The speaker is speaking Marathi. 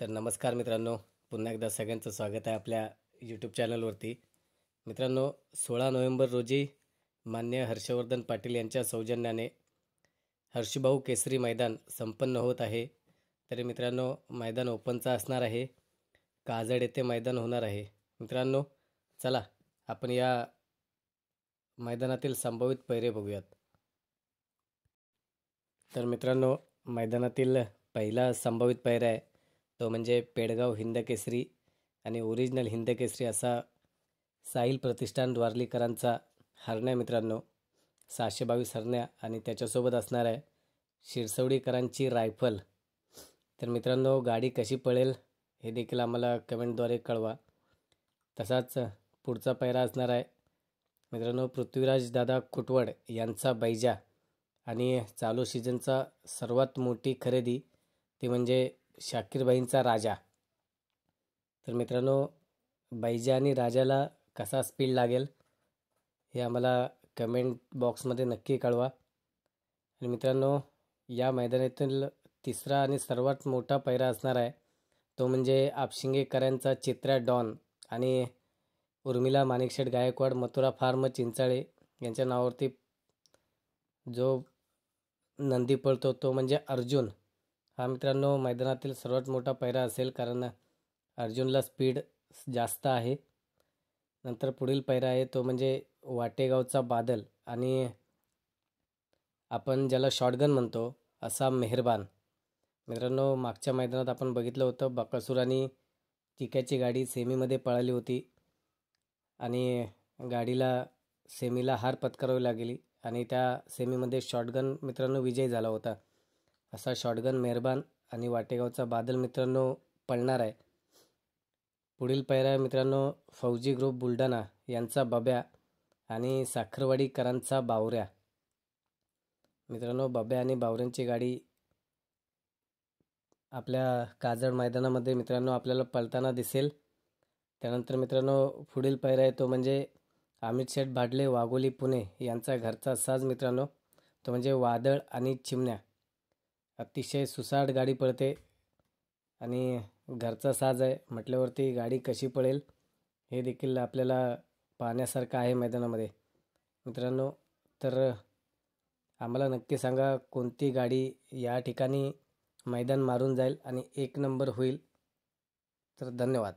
तर नमस्कार मित्रांनो, पुन्हा एकदा सगळ्यांचं स्वागत आहे आपल्या यूट्यूब चॅनलवरती. मित्रांनो, 16 नोव्हेंबर रोजी मान्य हर्षवर्धन पाटील यांच्या सौजन्याने हर्षभाऊ केसरी मैदान संपन्न होत आहे. तरी मित्रांनो, मैदान ओपनचा असणार आहे. काजड येथे मैदान होणार आहे. मित्रांनो, चला आपण या मैदानातील संभावित पैरे बघूयात. तर मित्रांनो, मैदानातील पहिला संभावित पैरा आहे तो म्हणजे पेडगाव हिंदकेसरी आणि ओरिजिनल हिंदकेसरी असा साहिल प्रतिष्ठान द्वारलीकरांचा हरण्या. मित्रांनो, 622 हरण्या आणि त्याच्यासोबत असणार आहे शिरसवडीकरांची रायफल. तर मित्रांनो, गाडी कशी पळेल हे देखील आम्हाला कमेंटद्वारे कळवा. तसाच पुढचा पैरा असणार आहे मित्रांनो, पृथ्वीराज दादा खुटवड यांचा बैजा आणि चालू सीझनचा सर्वात मोठी खरेदी ती म्हणजे शाकीरबाईंचा राजा. तर मित्रांनो, बैजा आणि राजाला कसा स्पीड लागेल हे आम्हाला कमेंट बॉक्समध्ये नक्की कळवा. आणि मित्रांनो, या मैदानातील तिसरा आणि सर्वात मोठा पैरा असणार आहे तो म्हणजे आपशिंगेकरांचा चित्रा डॉन आणि उर्मिला माणिकशेठ गायकवाड मथुरा फार्म चिंचाळे यांच्या नावावरती जो नंदी पळतो तो म्हणजे अर्जुन. हा मित्रांनो मैदानातील सर्वात मोठा पैरा असेल, कारण अर्जुनला स्पीड जास्त आहे. नंतर पुढील पैरा आहे तो म्हणजे वाटेगावचा बादल आणि आपण ज्याला शॉटगन म्हणतो असा मेहरबान. मित्रांनो, मागच्या मैदानात आपण बघितलं होतं बकासूर आणि चिक्याची गाडी सेमीमध्ये पळाली होती आणि गाडीला सेमीला हार पत्करावी लागली आणि त्या सेमीमध्ये शॉटगन मित्रांनो विजय झाला होता. असा शॉटगन मेहरबान आणि वाटेगावचा बादल मित्रांनो पळणार आहे. पुढील पैरा आहे मित्रांनो फौजी ग्रुप बुलढाणा यांचा बब्या आणि साखरवाडीकरांचा बावऱ्या. मित्रांनो, बब्या आणि बावऱ्यांची गाडी आपल्या काजड मैदानामध्ये मित्रांनो आपल्याला पळताना दिसेल. त्यानंतर मित्रांनो पुढील पैरा आहे तो म्हणजे अमित शेठ भाडले वाघोली पुणे यांचा घरचा साज मित्रांनो, तो म्हणजे वादळ आणि चिमण्या. अतिशय सुसाट गाडी पळते आणि घरचा साज आहे म्हटल्यावरती गाडी कशी पळेल हे देखील आपल्याला पाहण्यासारखं आहे मैदानामध्ये मित्रांनो. तर आम्हाला नक्की सांगा कोणती गाडी या ठिकाणी मैदान मारून जाईल आणि 1 नंबर होईल. तर धन्यवाद.